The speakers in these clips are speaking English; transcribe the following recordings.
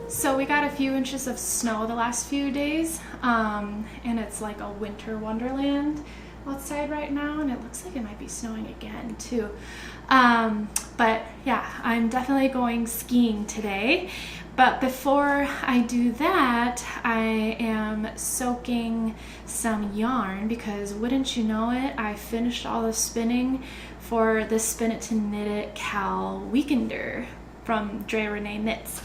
So we got a few inches of snow the last few days, and it's like a winter wonderland outside right now, and it looks like it might be snowing again too. But yeah, I'm definitely going skiing today. But before I do that, I am soaking some yarn because wouldn't you know it, I finished all the spinning for the Spin It to Knit It Cal Weekender from Dre Renee Knits.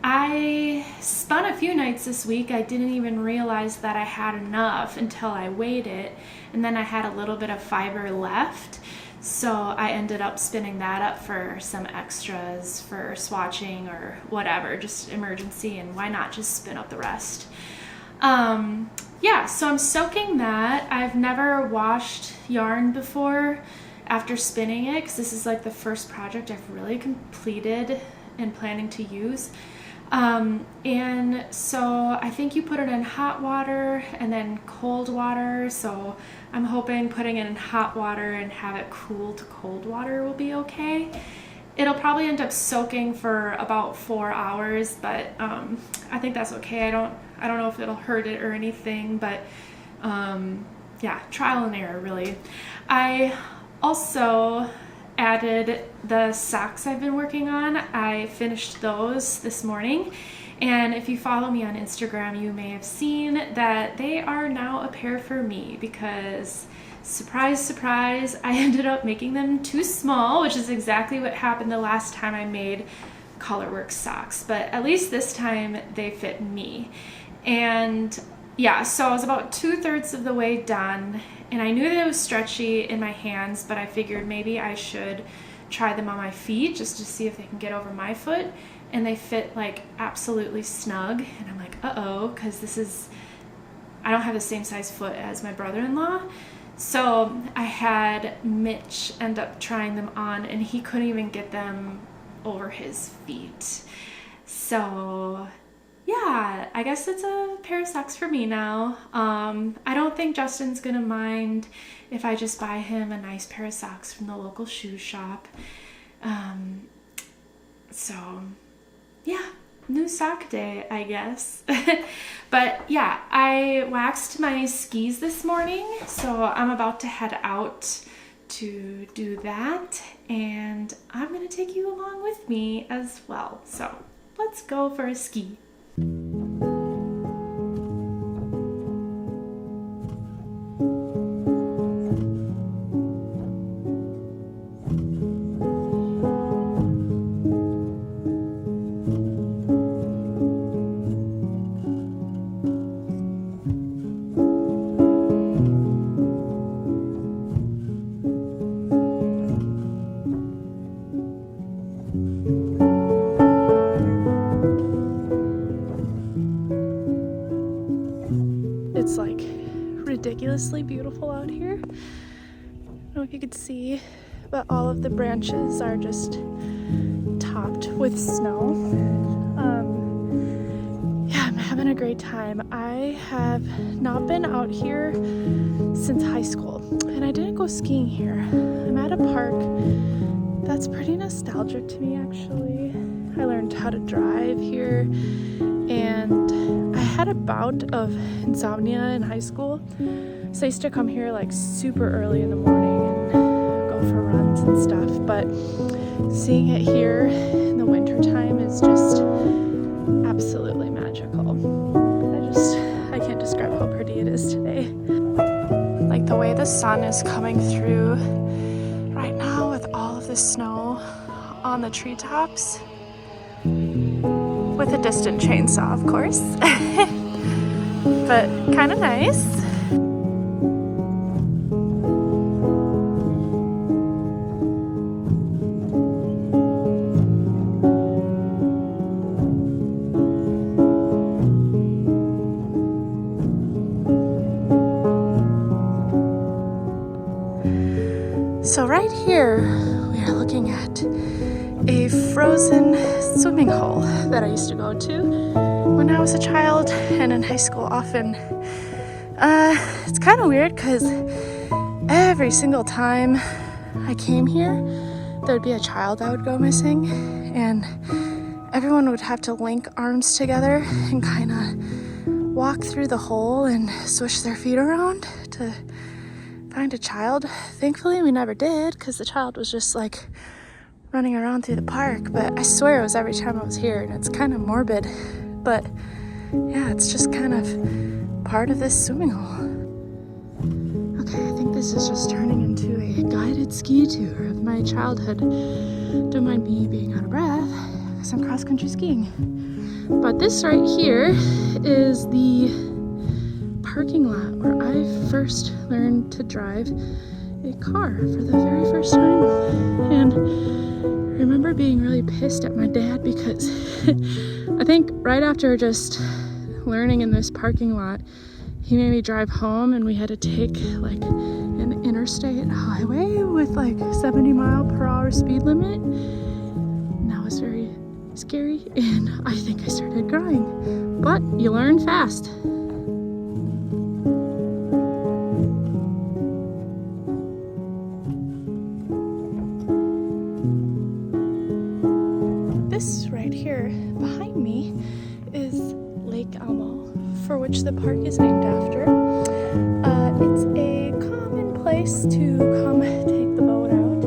I spun a few nights this week. I didn't even realize that I had enough until I weighed it, and then I had a little bit of fiber left, so I ended up spinning that up for some extras for swatching or whatever, just emergency, and why not just spin up the rest. Yeah, so I'm soaking that. I've never washed yarn before after spinning it because this is like the first project I've really completed and planning to use. And so I think you put it in hot water and then cold water. So I'm hoping putting it in hot water and have it cool to cold water will be okay. It'll probably end up soaking for about 4 hours, but I think that's okay. I don't know if it'll hurt it or anything, but yeah, trial and error really. I also added the socks I've been working on. I finished those this morning, and if you follow me on Instagram, you may have seen that they are now a pair for me because, surprise, surprise, I ended up making them too small, which is exactly what happened the last time I made Colorworks socks, but at least this time they fit me. And yeah, so I was about 2/3 of the way done, and I knew that it was stretchy in my hands, but I figured maybe I should try them on my feet just to see if they can get over my foot, and they fit like absolutely snug. And I'm like, uh-oh, because I don't have the same size foot as my brother-in-law. So I had Mitch end up trying them on, and he couldn't even get them over his feet. So yeah, I guess it's a pair of socks for me now. I don't think Justin's gonna mind if I just buy him a nice pair of socks from the local shoe shop. So yeah, new sock day, I guess. But yeah, I waxed my skis this morning, so I'm about to head out to do that, and I'm gonna take you along with me as well. So let's go for a ski. It's like ridiculously beautiful out here. I don't know if you could see, but all of the branches are just topped with snow. Yeah, I'm having a great time. I have not been out here since high school, and I didn't go skiing here. I'm at a park that's pretty nostalgic to me, actually. I learned how to drive here, and I had a bout of insomnia in high school, so I used to come here like super early in the morning and go for runs and stuff, but seeing it here in the winter time is just absolutely magical. I can't describe how pretty it is today. Like the way the sun is coming through right now with all of the snow on the treetops, with a distant chainsaw, of course, but kind of nice. So right here, we are looking at a frozen swimming hole that I used to go to when I was a child and in high school often. It's kind of weird because every single time I came here, there'd be a child that would go missing, and everyone would have to link arms together and kind of walk through the hole and swish their feet around to find a child. Thankfully, we never did because the child was just like running around through the park, but I swear it was every time I was here, and it's kind of morbid, but yeah, it's just kind of part of this swimming hole. Okay, I think this is just turning into a guided ski tour of my childhood. Don't mind me being out of breath because I'm cross-country skiing. But this right here is the parking lot where I first learned to drive a car for the very first time, and I remember being really pissed at my dad because I think right after just learning in this parking lot, he made me drive home, and we had to take like an interstate highway with like 70-mile-per-hour speed limit, and that was very scary, and I think I started crying, but you learn fast. This right here behind me is Lake Elmo, for which the park is named after. It's a common place to come take the boat out,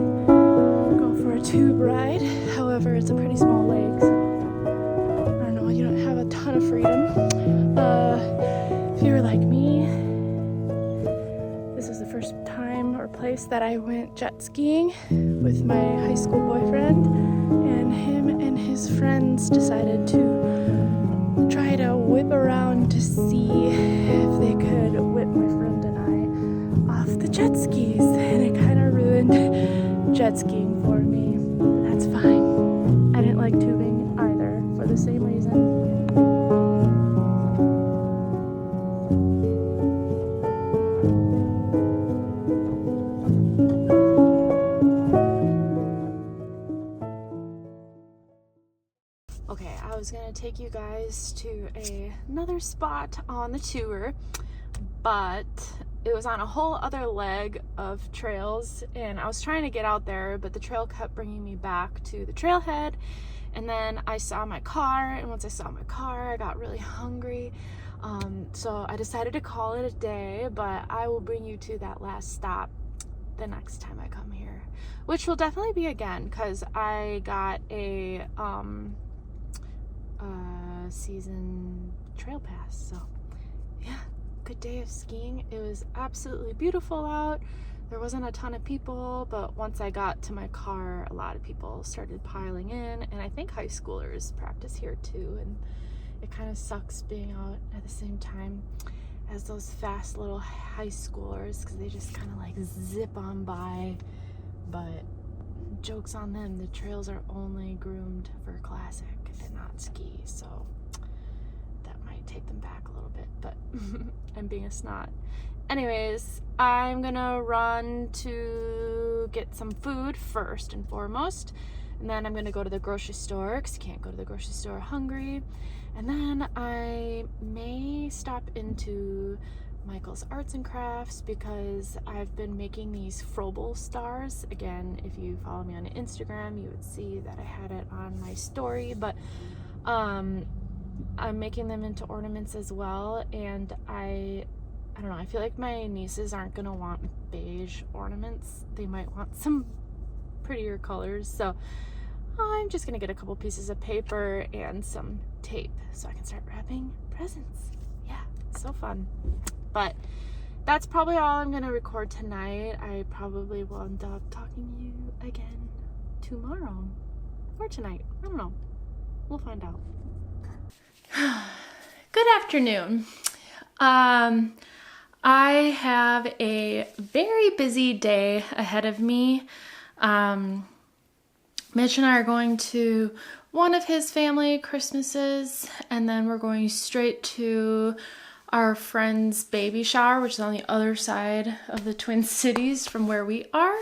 go for a tube ride. However, it's a pretty small lake, so I don't know, you don't have a ton of freedom. If you were like me, this is the first time or place that I went jet skiing with my high school boyfriend, and him and his friends decided to try to whip around to see if they could whip my friend and I off the jet skis, and it kind of ruined jet skiing for me. But that's fine. I didn't like tubing either for the same reason. Okay, I was gonna take you guys to another spot on the tour, but it was on a whole other leg of trails, and I was trying to get out there, but the trail kept bringing me back to the trailhead, and then I saw my car, and once I saw my car, I got really hungry, so I decided to call it a day, but I will bring you to that last stop the next time I come here, which will definitely be again, because I got a season trail pass. So yeah, good day of skiing. It was absolutely beautiful out. There wasn't a ton of people, but once I got to my car, a lot of people started piling in, and I think high schoolers practice here too, and it kind of sucks being out at the same time as those fast little high schoolers, because they just kind of like zip on by, but joke's on them, the trails are only groomed for classic and not ski, so that might take them back a little bit, but I'm being a snot. Anyways, I'm gonna run to get some food first and foremost, and then I'm gonna go to the grocery store because you can't go to the grocery store hungry, and then I may stop into Michael's Arts and Crafts because I've been making these Froebel stars. Again, if you follow me on Instagram, you would see that I had it on my story, but I'm making them into ornaments as well, and I don't know, I feel like my nieces aren't gonna want beige ornaments. They might want some prettier colors, so I'm just gonna get a couple pieces of paper and some tape so I can start wrapping presents. Yeah, so fun. But that's probably all I'm gonna record tonight. I probably will end up talking to you again tomorrow or tonight. I don't know. We'll find out. Good afternoon. I have a very busy day ahead of me. Mitch and I are going to one of his family Christmases, and then we're going straight to our friend's baby shower, which is on the other side of the Twin Cities from where we are.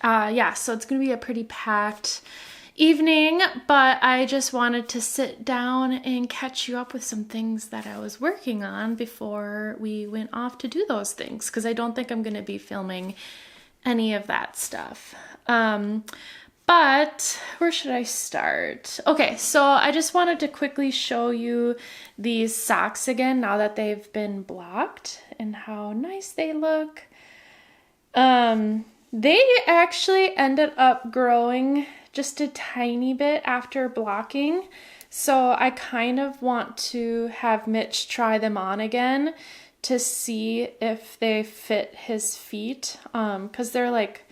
Yeah, so it's gonna be a pretty packed evening, but I just wanted to sit down and catch you up with some things that I was working on before we went off to do those things, because I don't think I'm gonna be filming any of that stuff. But where should I start? Okay, so I just wanted to quickly show you these socks again now that they've been blocked and how nice they look. They actually ended up growing just a tiny bit after blocking, so I kind of want to have Mitch try them on again to see if they fit his feet, because they're like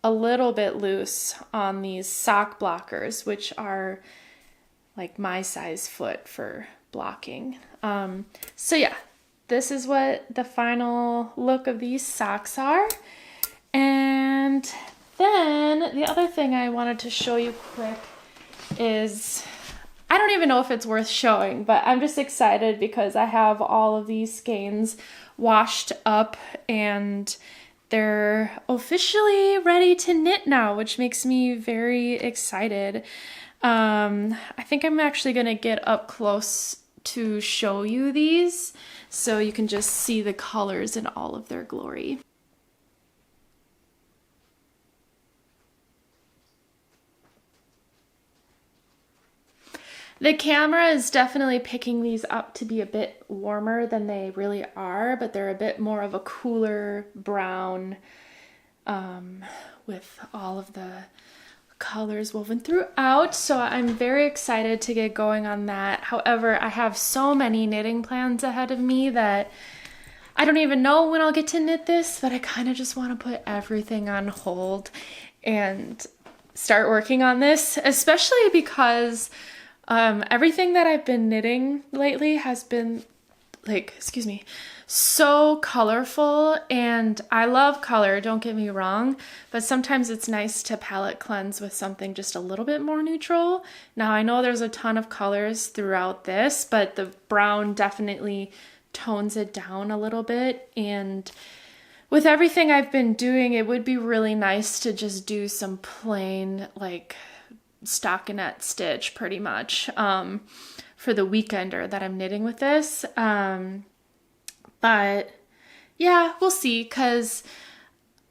a little bit loose on these sock blockers, which are like my size foot for blocking. So yeah, this is what the final look of these socks are. And then the other thing I wanted to show you quick is, I don't even know if it's worth showing, but I'm just excited because I have all of these skeins washed up and they're officially ready to knit now, which makes me very excited. I think I'm actually gonna get up close to show you these so you can just see the colors in all of their glory. The camera is definitely picking these up to be a bit warmer than they really are, but they're a bit more of a cooler brown with all of the colors woven throughout. So I'm very excited to get going on that. However, I have so many knitting plans ahead of me that I don't even know when I'll get to knit this, but I kind of just want to put everything on hold and start working on this, especially because everything that I've been knitting lately has been like, so colorful, and I love color, don't get me wrong, but sometimes it's nice to palette cleanse with something just a little bit more neutral. Now I know there's a ton of colors throughout this, but the brown definitely tones it down a little bit, and with everything I've been doing, it would be really nice to just do some plain like stockinette stitch pretty much for the weekender that I'm knitting with this. But yeah, we'll see, because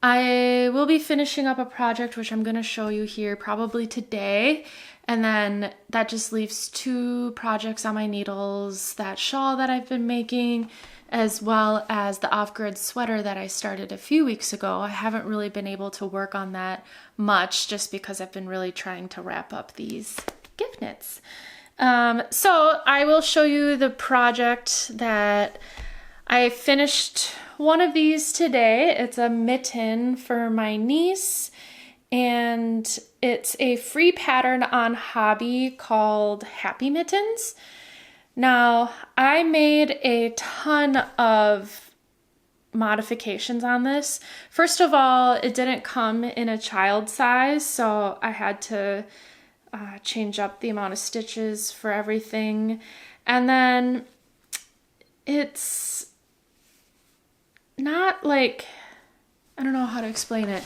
I will be finishing up a project which I'm going to show you here probably today, and then that just leaves 2 projects on my needles, that shawl that I've been making, as well as the off-grid sweater that I started a few weeks ago. I haven't really been able to work on that much just because I've been really trying to wrap up these gift knits. So I will show you the project that I finished. One of these today. It's a mitten for my niece, and it's a free pattern on Hobby called Happy Mittens. Now, I made a ton of modifications on this. First of all, it didn't come in a child size, so I had to change up the amount of stitches for everything. And then it's not like, I don't know how to explain it.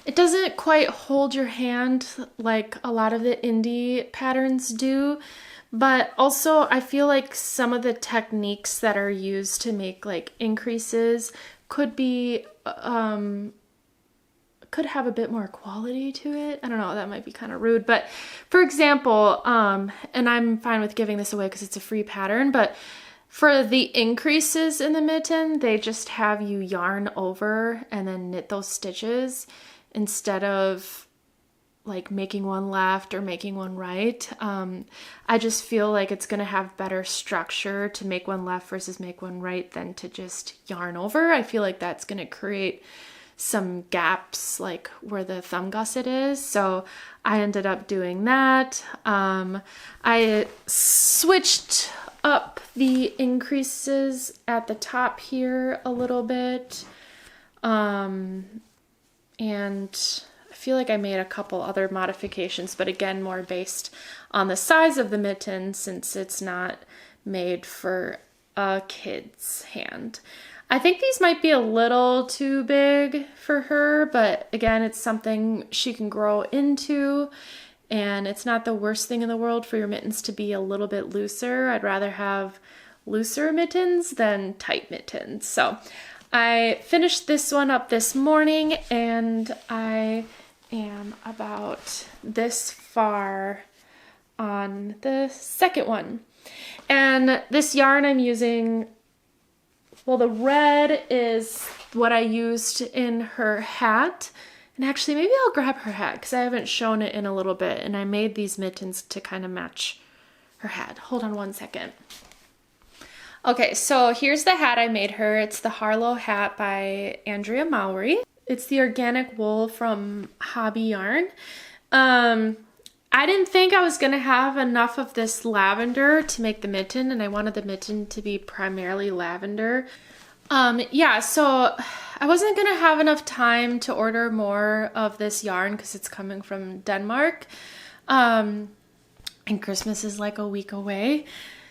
It doesn't quite hold your hand like a lot of the indie patterns do, but also I feel like some of the techniques that are used to make like increases could be could have a bit more quality to it. I don't know, that might be kind of rude, but for example, and I'm fine with giving this away because it's a free pattern, but for the increases in the mitten, they just have you yarn over and then knit those stitches instead of like making one left or making one right. I just feel like it's gonna have better structure to make one left versus make one right than to just yarn over. I feel like that's gonna create some gaps like where the thumb gusset is. So I ended up doing that. I switched up the increases at the top here a little bit. And I feel like I made a couple other modifications, but again, more based on the size of the mitten since it's not made for a kid's hand. I think these might be a little too big for her, but again, it's something she can grow into, and it's not the worst thing in the world for your mittens to be a little bit looser. I'd rather have looser mittens than tight mittens. So I finished this one up this morning, and I am about this far on the second one. And this yarn I'm using, well, the red is what I used in her hat. And actually, maybe I'll grab her hat because I haven't shown it in a little bit, and I made these mittens to kind of match her hat. Hold on one second. Okay, so here's the hat I made her. It's the Harlow hat by Andrea Mowry. It's the organic wool from Hobby Yarn. I didn't think I was gonna have enough of this lavender to make the mitten, and I wanted the mitten to be primarily lavender. Yeah, so I wasn't gonna have enough time to order more of this yarn because it's coming from Denmark. And Christmas is like a week away.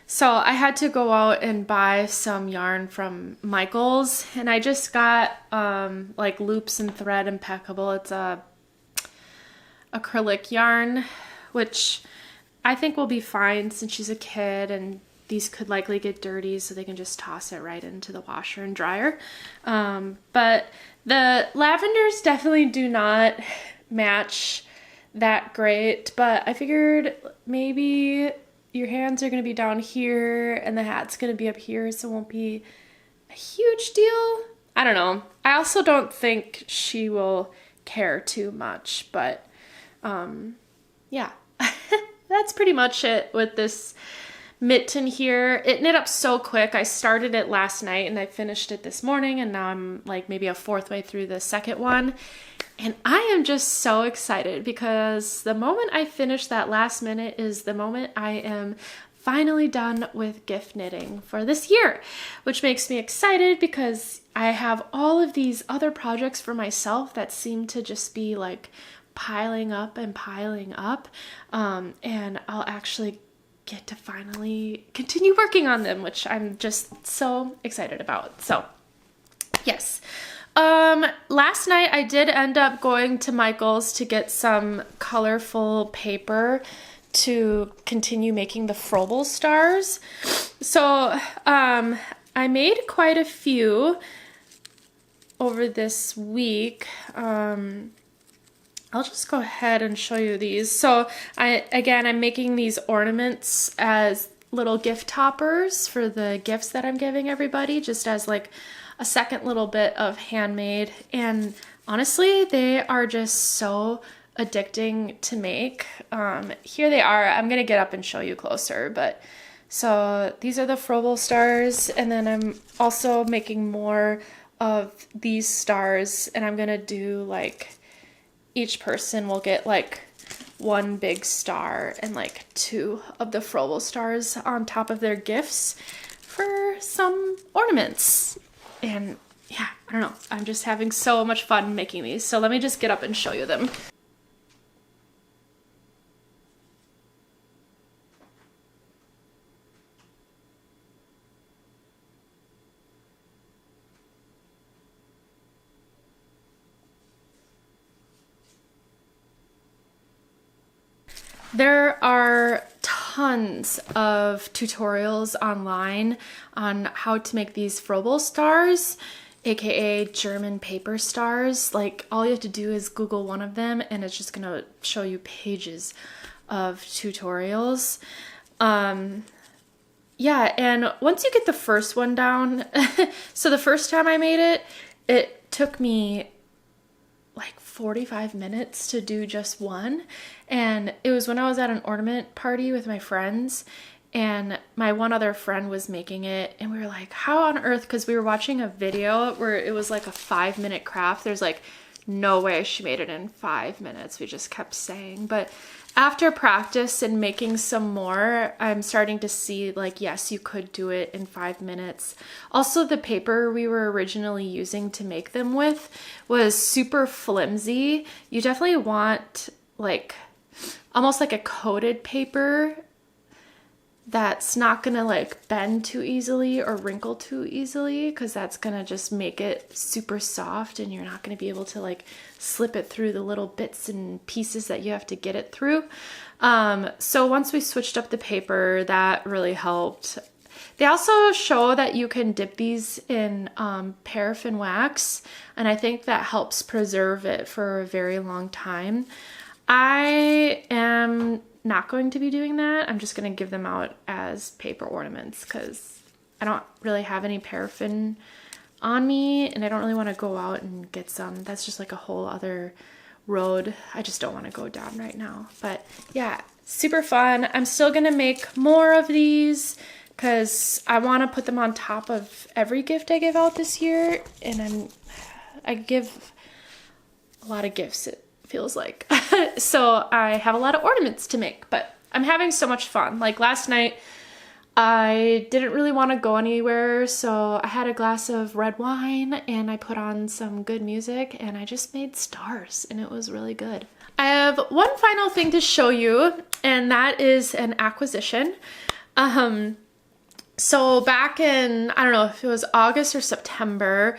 So I had to go out and buy some yarn from Michael's, and I just got like loops and thread impeccable. It's a acrylic yarn, which I think will be fine since she's a kid, and these could likely get dirty, so they can just toss it right into the washer and dryer. But the lavenders definitely do not match that great, but I figured maybe your hands are going to be down here and the hat's going to be up here, so it won't be a huge deal. I don't know. I also don't think she will care too much, but yeah. That's pretty much it with this mitten here. It knit up so quick. I started it last night and I finished it this morning, and now I'm like maybe a fourth way through the second one. And I am just so excited because the moment I finish that last minute is the moment I am finally done with gift knitting for this year, which makes me excited because I have all of these other projects for myself that seem to just be like piling up and piling up, and I'll actually get to finally continue working on them, which I'm just so excited about. So yes. Last night I did end up going to Michael's to get some colorful paper to continue making the Froebel stars. So I made quite a few over this week. I'll just go ahead and show you these. So I'm making these ornaments as little gift toppers for the gifts that I'm giving everybody, just as like a second little bit of handmade. And honestly, they are just so addicting to make. Here they are. I'm gonna get up and show you closer, but so these are the Froebel stars, and then I'm also making more of these stars, and I'm gonna do like each person will get like one big star and like two of the Froebel stars on top of their gifts for some ornaments. And yeah, I don't know, I'm just having so much fun making these. So let me just get up and show you them. There are tons of tutorials online on how to make these Froebel stars, aka German paper stars. Like all you have to do is Google one of them and it's just gonna show you pages of tutorials. Yeah, and once you get the first one down, so the first time I made it, it took me like 45 minutes to do just one. And it was when I was at an ornament party with my friends, and my one other friend was making it, and we were like, how on earth, because we were watching a video where it was like a 5-minute craft. There's like no way she made it in 5 minutes. We just kept saying, but after practice and making some more, I'm starting to see like, yes, you could do it in 5 minutes. Also, the paper we were originally using to make them with was super flimsy. You definitely want like almost like a coated paper that's not gonna like bend too easily or wrinkle too easily, because that's gonna just make it super soft and you're not gonna be able to like slip it through the little bits and pieces that you have to get it through. So once we switched up the paper, that really helped. They also show that you can dip these in paraffin wax, and I think that helps preserve it for a very long time. I am not going to be doing that. I'm just going to give them out as paper ornaments because I don't really have any paraffin on me and I don't really want to go out and get some. That's just like a whole other road I just don't want to go down right now. But yeah, super fun. I'm still going to make more of these because I want to put them on top of every gift I give out this year, and I give a lot of gifts, it feels like. So I have a lot of ornaments to make, but I'm having so much fun. Like last night, I didn't really want to go anywhere, so I had a glass of red wine and I put on some good music and I just made stars and it was really good. I have one final thing to show you, and that is an acquisition. So back in, I don't know if it was August or September,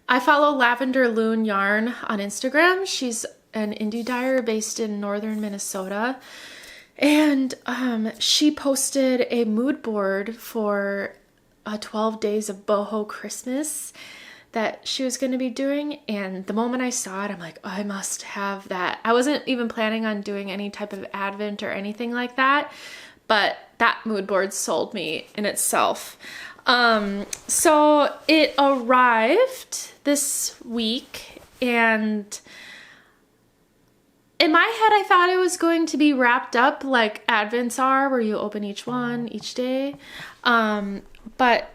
I follow Lavender Lune Yarn on Instagram. She's an indie dyer based in northern Minnesota. And she posted a mood board for 12 days of Boho Christmas that she was going to be doing. And the moment I saw it, I'm like, oh, I must have that. I wasn't even planning on doing any type of Advent or anything like that, but that mood board sold me in itself. So it arrived this week, and in my head, I thought it was going to be wrapped up like Advents are, where you open each one each day. But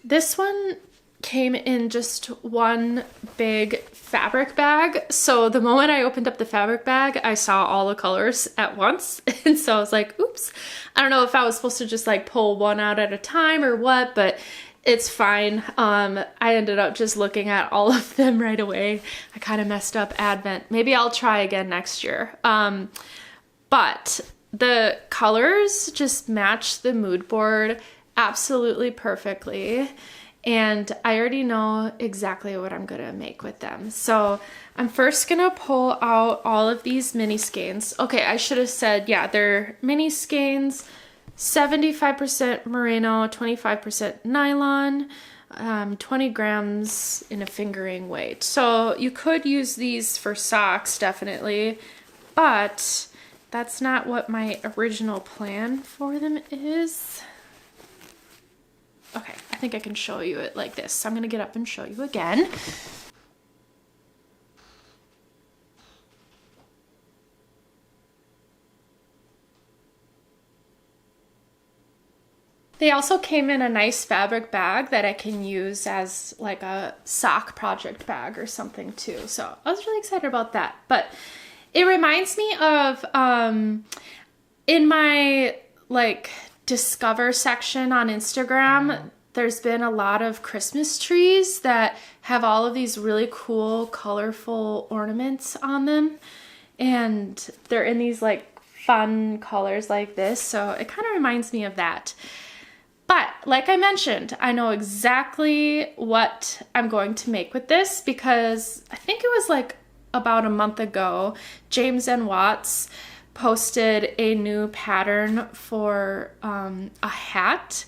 this one came in just one big fabric bag. So the moment I opened up the fabric bag, I saw all the colors at once. And so I was like, oops. I don't know if I was supposed to just like pull one out at a time or what, but it's fine. I ended up just looking at all of them right away. I kind of messed up Advent. Maybe I'll try again next year. But the colors just match the mood board absolutely perfectly. And I already know exactly what I'm gonna make with them. So I'm first gonna pull out all of these mini skeins. Okay, I should have said, yeah, they're mini skeins. 75% merino, 25% nylon, 20 grams in a fingering weight. So you could use these for socks, definitely, but that's not what my original plan for them is. Okay, I think I can show you it like this. So I'm gonna get up and show you again. They also came in a nice fabric bag that I can use as like a sock project bag or something too. So I was really excited about that. But it reminds me of in my like discover section on Instagram, there's been a lot of Christmas trees that have all of these really cool, colorful ornaments on them. And they're in these like fun colors like this. So it kind of reminds me of that. But like I mentioned, I know exactly what I'm going to make with this because I think it was like about a month ago, James and Watts posted a new pattern for a hat.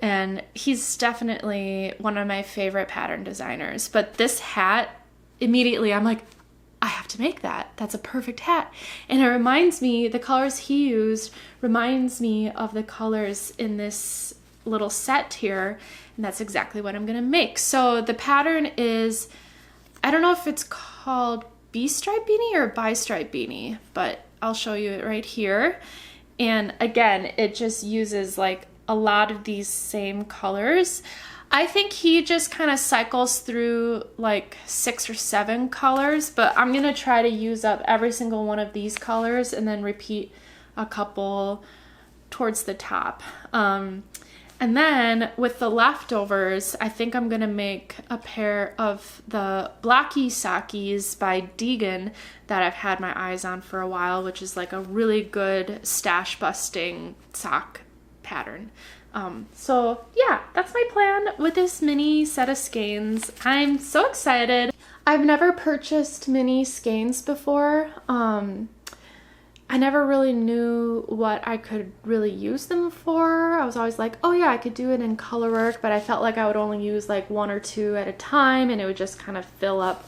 and he's definitely one of my favorite pattern designers. But this hat, immediately I'm like, I have to make that. That's a perfect hat. And it reminds me, the colors he used reminds me of the colors in this little set here, and that's exactly what I'm gonna make. So the pattern is, I don't know if it's called Bistripe Beanie or Bistripe Beanie, but I'll show you it right here. And again, it just uses like a lot of these same colors. I think he just kind of cycles through like 6 or 7 colors, but I'm gonna try to use up every single one of these colors and then repeat a couple towards the top. And then with the leftovers, I think I'm gonna make a pair of the Blocky Sockies by Deegan that I've had my eyes on for a while, which is like a really good stash busting sock pattern. So yeah, that's my plan with this mini set of skeins. I'm so excited. I've never purchased mini skeins before. I never really knew what I could really use them for. I was always like, oh yeah, I could do it in color work, but I felt like I would only use like 1 or 2 at a time, and it would just kind of fill up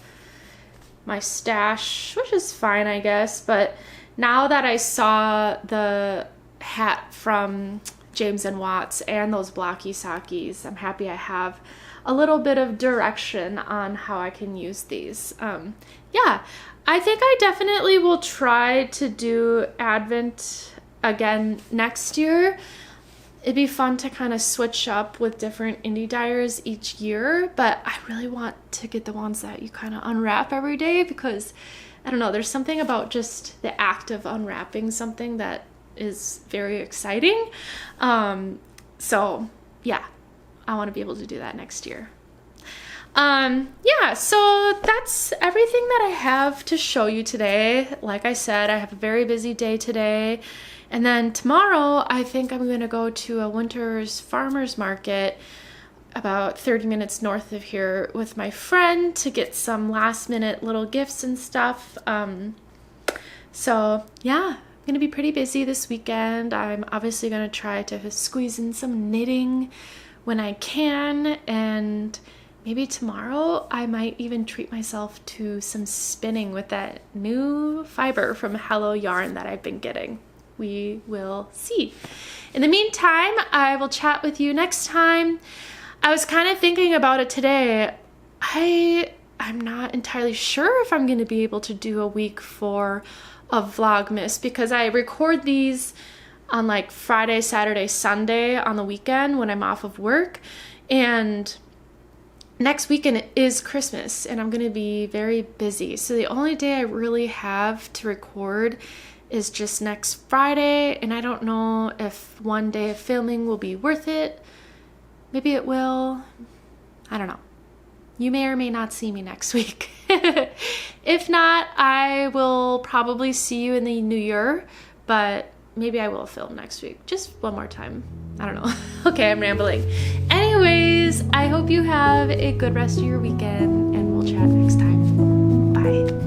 my stash, which is fine, I guess. But now that I saw the hat from James and Watts and those Blocky Sockies, I'm happy I have a little bit of direction on how I can use these. Yeah, I think I definitely will try to do Advent again next year. It'd be fun to kind of switch up with different indie dyers each year, but I really want to get the ones that you kind of unwrap every day, because I don't know, there's something about just the act of unwrapping something that is very exciting. So yeah, I want to be able to do that next year. Yeah, so that's everything that I have to show you today. Like I said, I have a very busy day today, and then tomorrow I think I'm gonna go to a winter's farmer's market about 30 minutes north of here with my friend to get some last minute little gifts and stuff. So yeah, I'm gonna be pretty busy this weekend. I'm obviously gonna try to squeeze in some knitting when I can, and maybe tomorrow I might even treat myself to some spinning with that new fiber from Hello Yarn that I've been getting. We will see. In the meantime, I will chat with you next time. I was kind of thinking about it today. I'm not entirely sure if I'm going to be able to do a week for a Vlogmas, because I record these on like Friday, Saturday, Sunday on the weekend when I'm off of work, and next weekend is Christmas and I'm going to be very busy. So the only day I really have to record is just next Friday, and I don't know if one day of filming will be worth it. Maybe it will. I don't know. You may or may not see me next week. If not, I will probably see you in the new year, but maybe I will film next week. Just one more time. I don't know. Okay, I'm rambling. Anyways, I hope you have a good rest of your weekend, and we'll chat next time. Bye.